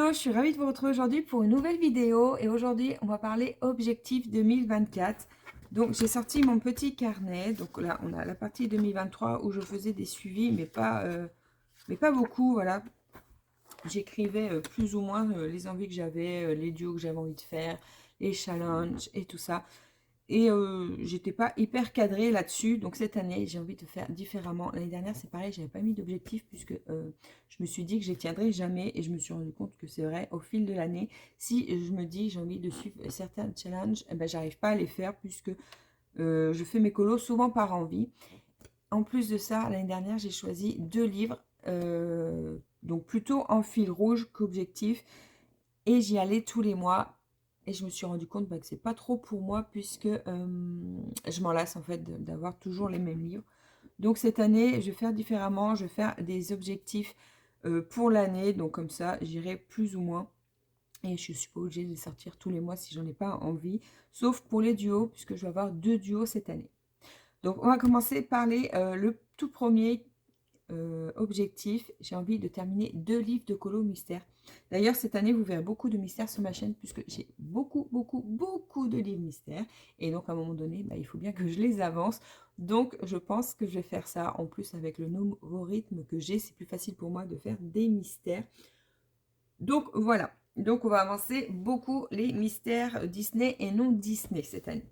Hello, je suis ravie de vous retrouver aujourd'hui pour une nouvelle vidéo et aujourd'hui on va parler objectif 2024. Donc j'ai sorti mon petit carnet, donc là on a la partie 2023 où je faisais des suivis mais pas beaucoup, voilà. J'écrivais plus ou moins les envies que j'avais, les duos que j'avais envie de faire, les challenges et tout ça. Et j'étais pas hyper cadrée là-dessus. Donc cette année, j'ai envie de faire différemment. L'année dernière, c'est pareil, j'avais pas mis d'objectif puisque je me suis dit que je les tiendrais jamais. Et je me suis rendu compte que c'est vrai, au fil de l'année, si je me dis j'ai envie de suivre certains challenges, eh ben, j'arrive pas à les faire puisque je fais mes colos souvent par envie. En plus de ça, l'année dernière, j'ai choisi 2 livres, donc plutôt en fil rouge qu'objectif. Et j'y allais tous les mois. Et je me suis rendu compte que c'est pas trop pour moi puisque je m'en lasse en fait d'avoir toujours les mêmes livres. Donc cette année, je vais faire différemment. Je vais faire des objectifs pour l'année. Donc comme ça, j'irai plus ou moins. Et je ne suis pas obligée de les sortir tous les mois si j'en ai pas envie. Sauf pour les duos, puisque je vais avoir 2 duos cette année. Donc on va commencer par le tout premier objectif, j'ai envie de terminer 2 livres de colo mystère. D'ailleurs, cette année, vous verrez beaucoup de mystères sur ma chaîne puisque j'ai beaucoup de livres mystères. Et donc, à un moment donné, bah, il faut bien que je les avance. Donc, je pense que je vais faire ça. En plus, avec le nouveau rythme que j'ai, c'est plus facile pour moi de faire des mystères. Donc, voilà. Donc, on va avancer beaucoup les mystères Disney et non Disney cette année.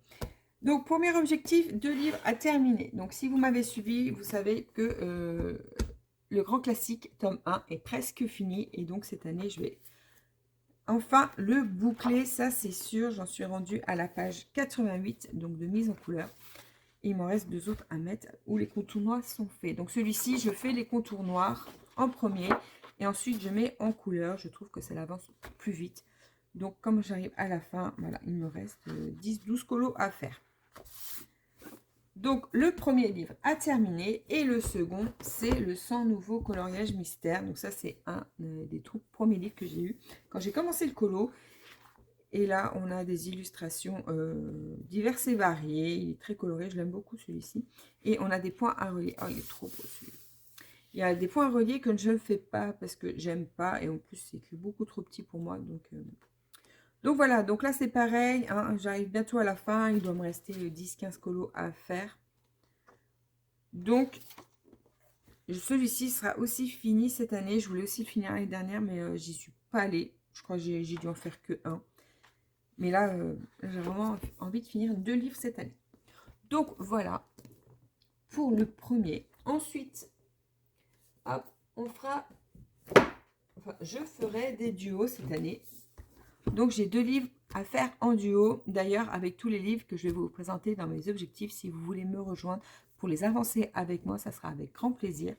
Donc, premier objectif, 2 livres à terminer. Donc, si vous m'avez suivi, vous savez que le grand classique, tome 1, est presque fini. Et donc, cette année, je vais enfin le boucler. Ça, c'est sûr. J'en suis rendue à la page 88, donc de mise en couleur. Et il m'en reste 2 autres à mettre où les contours noirs sont faits. Donc, celui-ci, je fais les contours noirs en premier. Et ensuite, je mets en couleur. Je trouve que ça avance plus vite. Donc, comme j'arrive à la fin, voilà, il me reste 10-12 colos à faire. Donc, le premier livre a terminé et le second, c'est le 100 nouveaux coloriages mystères. Donc, ça, c'est un des tout premiers livres que j'ai eu quand j'ai commencé le colo. Et là, on a des illustrations diverses et variées. Il est très coloré, je l'aime beaucoup celui-ci. Et on a des points à relier. Oh, il est trop beau celui-là. Il y a des points à relier que je ne fais pas parce que j'aime pas. Et en plus, c'est écrit beaucoup trop petit pour moi. Donc voilà, donc là, c'est pareil. Hein, j'arrive bientôt à la fin. Il doit me rester 10-15 colos à faire. Donc, celui-ci sera aussi fini cette année. Je voulais aussi le finir l'année dernière, mais j'y suis pas allée. Je crois que j'ai dû en faire que un. Mais là, j'ai vraiment envie de finir 2 livres cette année. Donc, voilà pour le premier. Ensuite, hop, on fera... Enfin, je ferai des duos cette année. Donc, j'ai 2 livres à faire en duo. D'ailleurs, avec tous les livres que je vais vous présenter dans mes objectifs, si vous voulez me rejoindre pour les avancer avec moi, ça sera avec grand plaisir.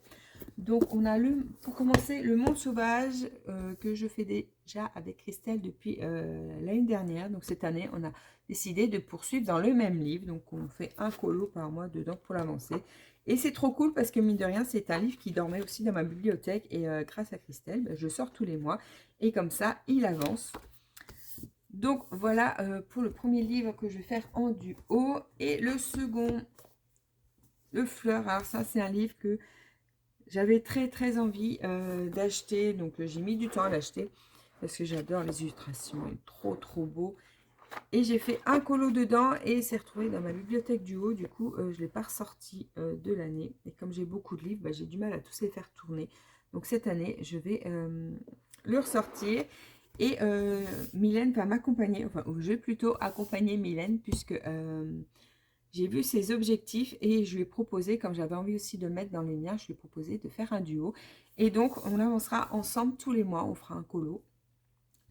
Donc, on a pour commencer, le monde sauvage que je fais déjà avec Christelle depuis l'année dernière. Donc, cette année, on a décidé de poursuivre dans le même livre. Donc, on fait un colo par mois dedans pour l'avancer. Et c'est trop cool parce que, mine de rien, c'est un livre qui dormait aussi dans ma bibliothèque. Et grâce à Christelle, ben, je sors tous les mois. Et comme ça, il avance. Donc, voilà pour le premier livre que je vais faire en duo. Et le second, le fleur. Alors, ça, c'est un livre que j'avais très envie d'acheter, donc j'ai mis du temps à l'acheter parce que j'adore les illustrations, il est trop beau. Et j'ai fait un colo dedans et c'est retrouvé dans ma bibliothèque du haut, du coup je ne l'ai pas ressorti de l'année. Et comme j'ai beaucoup de livres, bah, j'ai du mal à tous les faire tourner. Donc cette année, je vais le ressortir. Et Mylène va m'accompagner, enfin je vais plutôt accompagner Mylène puisque... j'ai vu ses objectifs et je lui ai proposé, comme j'avais envie aussi de le mettre dans les miens, je lui ai proposé de faire un duo. Et donc, on avancera ensemble tous les mois. On fera un colo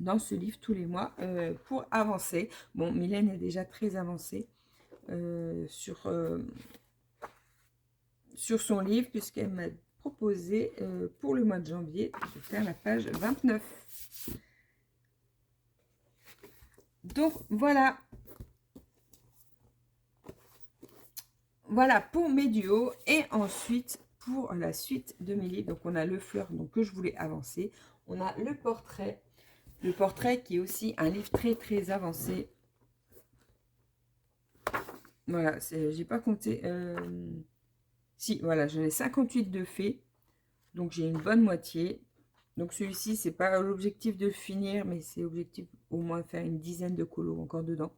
dans ce livre tous les mois pour avancer. Bon, Mylène est déjà très avancée sur son livre puisqu'elle m'a proposé pour le mois de janvier de faire la page 29. Donc, voilà. Voilà pour mes duos. Et ensuite, pour la suite de mes livres, donc on a le fleur donc, que je voulais avancer. On a le portrait. Le portrait qui est aussi un livre très avancé. Voilà, j'ai pas compté. Si, voilà, j'en ai 58 de faits. Donc j'ai une bonne moitié. Donc celui-ci, c'est pas l'objectif de le finir, mais c'est l'objectif au moins faire une dizaine de colos encore dedans.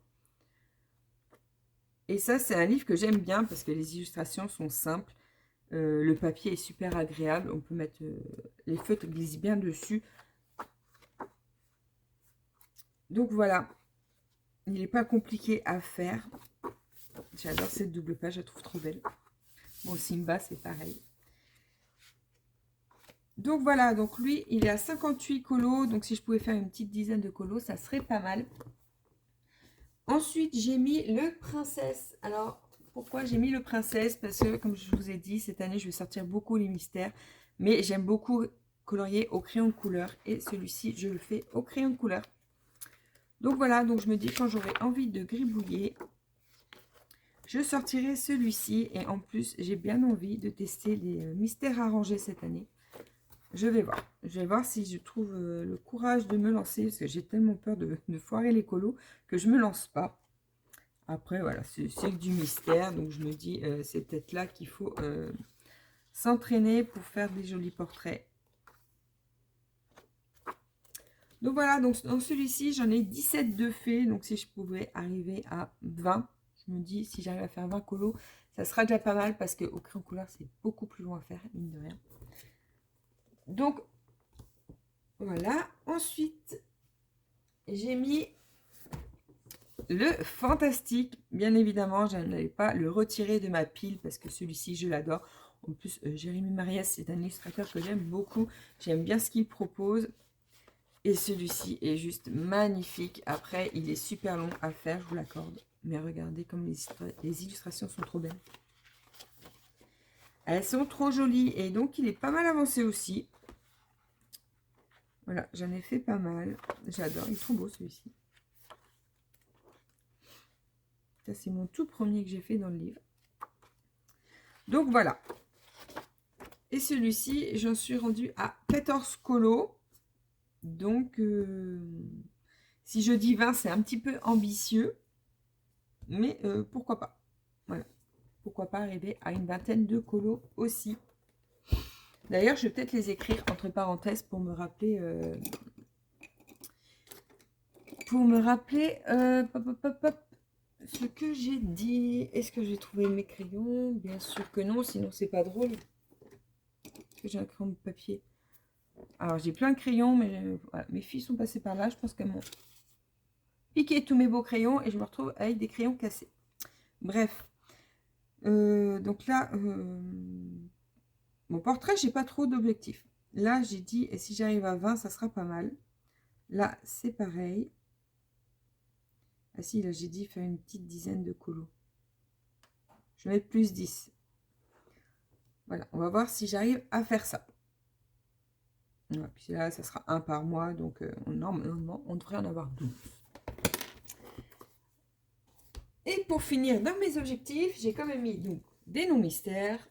Et ça, c'est un livre que j'aime bien parce que les illustrations sont simples. Le papier est super agréable. On peut mettre... les feutres glissent bien dessus. Donc voilà. Il n'est pas compliqué à faire. J'adore cette double page, je la trouve trop belle. Bon, Simba, c'est pareil. Donc voilà, donc lui, il est à 58 colos. Donc si je pouvais faire une petite dizaine de colos, ça serait pas mal. Ensuite, j'ai mis le Princesse. Alors, pourquoi j'ai mis le Princesse? Parce que, comme je vous ai dit, cette année, je vais sortir beaucoup les mystères. Mais j'aime beaucoup colorier au crayon de couleur. Et celui-ci, je le fais au crayon de couleur. Donc voilà, donc je me dis, quand j'aurai envie de gribouiller, je sortirai celui-ci. Et en plus, j'ai bien envie de tester les mystères arrangés cette année. Je vais voir. Je vais voir si je trouve le courage de me lancer. Parce que j'ai tellement peur de foirer les colos que je ne me lance pas. Après, voilà, c'est que du mystère. Donc, je me dis, c'est peut-être là qu'il faut s'entraîner pour faire des jolis portraits. Donc, voilà. Donc, dans celui-ci, j'en ai 17 de faits. Donc, si je pouvais arriver à 20, je me dis, si j'arrive à faire 20 colos, ça sera déjà pas mal. Parce qu'au crayon couleur, c'est beaucoup plus long à faire, mine de rien. Donc, voilà. Ensuite, j'ai mis le Fantastique. Bien évidemment, je n'allais pas le retirer de ma pile parce que celui-ci, je l'adore. En plus, Jérémy Mariès, c'est un illustrateur que j'aime beaucoup. J'aime bien ce qu'il propose. Et celui-ci est juste magnifique. Après, il est super long à faire, je vous l'accorde. Mais regardez comme les illustrations sont trop belles. Elles sont trop jolies. Et donc, il est pas mal avancé aussi. Voilà, j'en ai fait pas mal. J'adore, il est trop beau celui-ci. Ça, c'est mon tout premier que j'ai fait dans le livre. Donc, voilà. Et celui-ci, j'en suis rendue à 14 colos. Donc, si je dis 20, c'est un petit peu ambitieux. Mais pourquoi pas. Voilà. Pourquoi pas arriver à une vingtaine de colos aussi. D'ailleurs, je vais peut-être les écrire entre parenthèses pour me rappeler... ce que j'ai dit. Est-ce que j'ai trouvé mes crayons? Bien sûr que non, sinon c'est pas drôle. Est-ce que j'ai un crayon de papier? Alors, j'ai plein de crayons, mais voilà, mes filles sont passées par là. Je pense qu'elles m'ont piqué tous mes beaux crayons et je me retrouve avec des crayons cassés. Bref. Donc là, mon portrait, j'ai pas trop d'objectifs. Là, j'ai dit, et si j'arrive à 20, ça sera pas mal. Là, c'est pareil. Ah si, là, j'ai dit faire une petite dizaine de colos. Je vais mettre plus 10. Voilà, on va voir si j'arrive à faire ça. Voilà, puis là, ça sera un par mois, donc normalement, on devrait en avoir 12. Et pour finir dans mes objectifs, j'ai quand même mis donc, des noms mystères.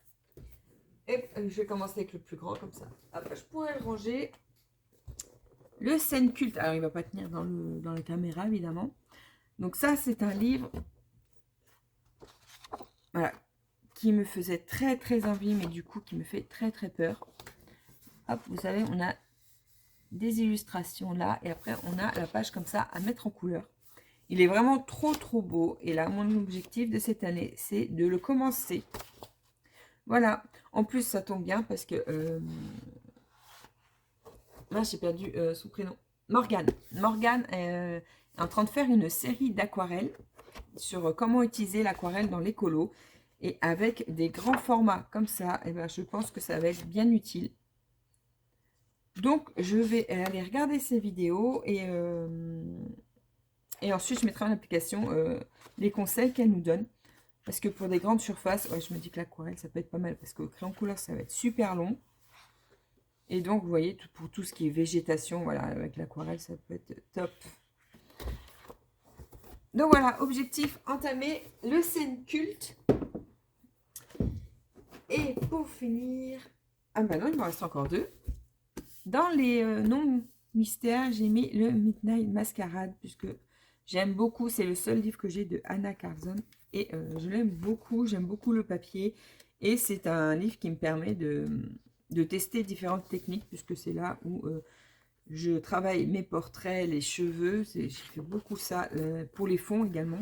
Et je vais commencer avec le plus grand, comme ça. Après, je pourrais le ranger. Le scène culte. Alors, il ne va pas tenir dans la caméra, évidemment. Donc ça, c'est un livre voilà, qui me faisait très, très envie, mais du coup, qui me fait très, très peur. Hop, vous savez, on a des illustrations là. Et après, on a la page comme ça à mettre en couleur. Il est vraiment trop, trop beau. Et là, mon objectif de cette année, c'est de le commencer. Voilà. En plus, ça tombe bien parce que... là, j'ai perdu son prénom. Morgane. Morgane est en train de faire une série d'aquarelles sur comment utiliser l'aquarelle dans l'écolo. Et avec des grands formats comme ça, et ben, je pense que ça va être bien utile. Donc, je vais aller regarder ces vidéos et ensuite, je mettrai en application les conseils qu'elle nous donne. Parce que pour des grandes surfaces, ouais, je me dis que l'aquarelle, ça peut être pas mal. Parce qu'au crayon couleur, ça va être super long. Et donc, vous voyez, pour tout ce qui est végétation, voilà, avec l'aquarelle, ça peut être top. Donc voilà, objectif entamé, le scène culte. Et pour finir... Ah bah non, il me reste encore 2. Dans les noms mystères, j'ai mis le Midnight Masquerade, puisque j'aime beaucoup, c'est le seul livre que j'ai de Anna Carlson. Et je l'aime beaucoup, j'aime beaucoup le papier. Et c'est un livre qui me permet de de tester différentes techniques, puisque c'est là où je travaille mes portraits, les cheveux. J'ai fait beaucoup ça pour les fonds également.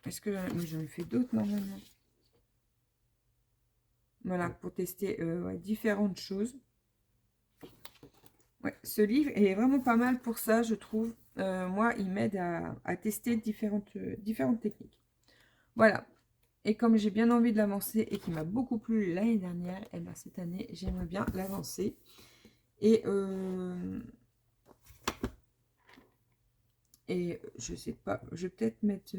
Est-ce que j'en ai fait d'autres normalement? Voilà, pour tester ouais, différentes choses. Ouais, ce livre est vraiment pas mal pour ça, je trouve. Moi, il m'aide à tester différentes techniques. Voilà. Et comme j'ai bien envie de l'avancer et qu'il m'a beaucoup plu l'année dernière, et ben cette année, j'aimerais bien l'avancer. Et je sais pas, je vais peut-être mettre...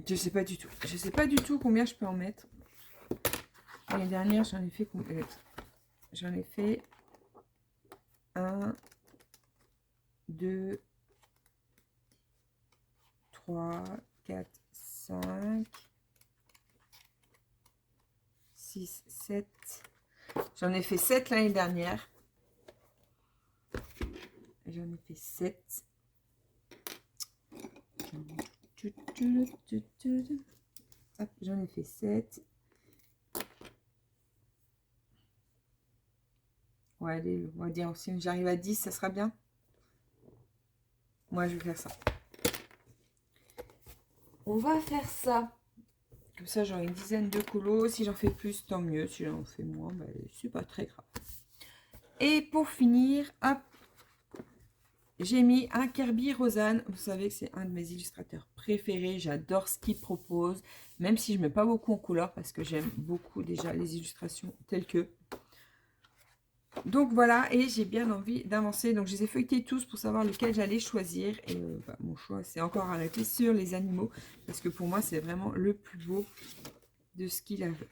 je sais pas du tout. Je sais pas du tout combien je peux en mettre. L'année dernière, j'en ai fait... J'en ai fait 1, 2, 3, 4, 5, 6, 7. J'en ai fait 7 l'année dernière. J'en ai fait 7. Hop, j'en ai fait 7. Ouais, allez, on va dire si j'arrive à 10, ça sera bien. Moi, je vais faire ça. On va faire ça. Comme ça, j'aurai une dizaine de colos. Si j'en fais plus, tant mieux. Si j'en fais moins, bah, c'est pas très grave. Et pour finir, hop, j'ai mis un Kirby Rosanne. Vous savez que c'est un de mes illustrateurs préférés. J'adore ce qu'il propose, même si je ne mets pas beaucoup en couleur parce que j'aime beaucoup déjà les illustrations telles que. Donc voilà, et j'ai bien envie d'avancer. Donc je les ai feuilletés tous pour savoir lequel j'allais choisir. Et bah, mon choix s'est encore arrêté sur les animaux parce que pour moi, c'est vraiment le plus beau de ce qu'il a fait.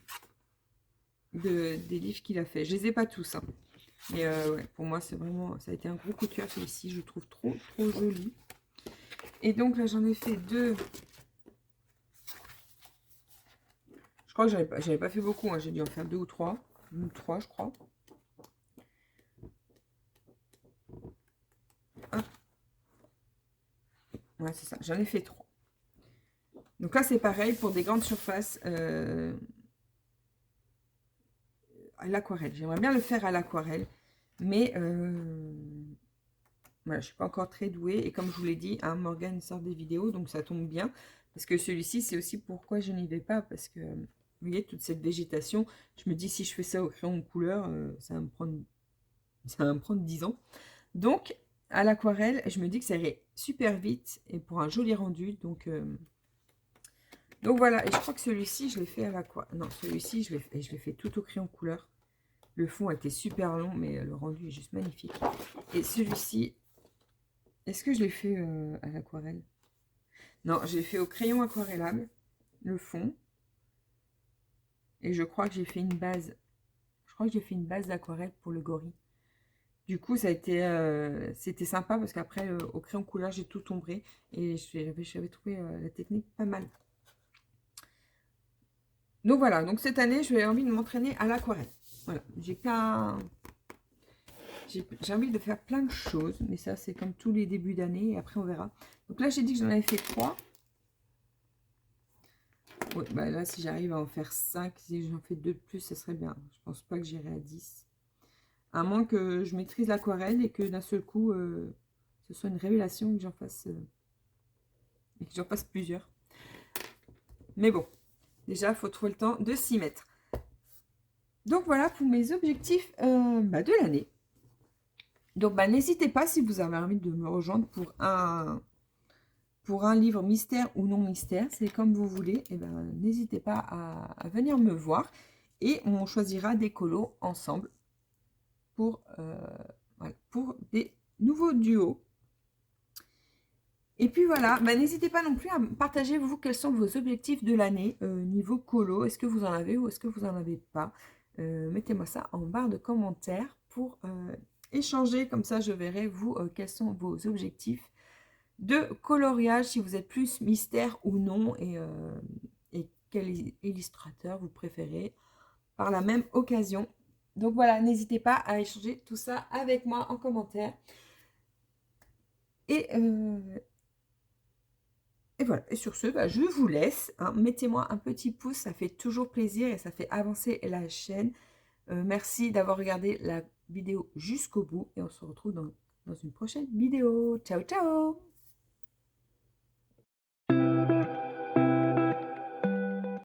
Des livres qu'il a fait. Je les ai pas tous, hein. Mais ouais, pour moi, c'est vraiment, ça a été un gros coup de cœur celui-ci. Je le trouve trop joli. Et donc là, j'en ai fait 2. Je crois que j'avais pas fait beaucoup. Hein. J'ai dû en faire 2 ou 3. 3, je crois. Hop. Ouais, c'est ça. J'en ai fait 3. Donc là, c'est pareil pour des grandes surfaces à l'aquarelle. J'aimerais bien le faire à l'aquarelle. Mais voilà, je ne suis pas encore très douée. Et comme je vous l'ai dit, hein, Morgane sort des vidéos. Donc ça tombe bien. Parce que celui-ci, c'est aussi pourquoi je n'y vais pas. Parce que, vous voyez, toute cette végétation, je me dis, si je fais ça au crayon de couleur, ça va me prendre 10 ans. Donc, à l'aquarelle, je me dis que ça irait super vite. Et pour un joli rendu. Donc voilà, et je crois que celui-ci, je l'ai fait à l'aquarelle. Non, celui-ci, je l'ai fait tout au crayon couleur. Le fond a été super long, mais le rendu est juste magnifique. Et celui-ci, est-ce que je l'ai fait à l'aquarelle? Non, j'ai fait au crayon aquarellable, le fond. Et je crois que j'ai fait une base. Je crois que j'ai fait une base d'aquarelle pour le gorille. Du coup, ça a été, c'était sympa parce qu'après, au crayon couleur, j'ai tout ombré. Et j'avais trouvé la technique pas mal. Donc voilà, donc cette année, j'ai envie de m'entraîner à l'aquarelle. Voilà, j'ai envie de faire plein de choses, mais ça, c'est comme tous les débuts d'année, et après, on verra. Donc là, j'ai dit que j'en avais fait 3. Ouais, bah là, si j'arrive à en faire 5, si j'en fais 2 de plus, ça serait bien. Je pense pas que j'irai à 10. À moins que je maîtrise l'aquarelle et que d'un seul coup, ce soit une révélation que et que j'en fasse plusieurs. Mais bon, déjà, il faut trouver le temps de s'y mettre. Donc voilà pour mes objectifs de l'année. Donc n'hésitez pas si vous avez envie de me rejoindre pour un livre mystère ou non mystère, c'est comme vous voulez. Et n'hésitez pas à venir me voir et on choisira des colos ensemble pour des nouveaux duos. Et puis voilà, n'hésitez pas non plus à partager vous quels sont vos objectifs de l'année niveau colo. Est-ce que vous en avez ou est-ce que vous n'en avez pas? Mettez-moi ça en barre de commentaires pour échanger. Comme ça, je verrai vous quels sont vos objectifs de coloriage, si vous êtes plus mystère ou non, et quel illustrateur vous préférez par la même occasion. Donc voilà, n'hésitez pas à échanger tout ça avec moi en commentaire. Et voilà, et sur ce, bah, je vous laisse, hein. Mettez-moi un petit pouce, ça fait toujours plaisir et ça fait avancer la chaîne. Merci d'avoir regardé la vidéo jusqu'au bout et on se retrouve dans une prochaine vidéo. Ciao, ciao!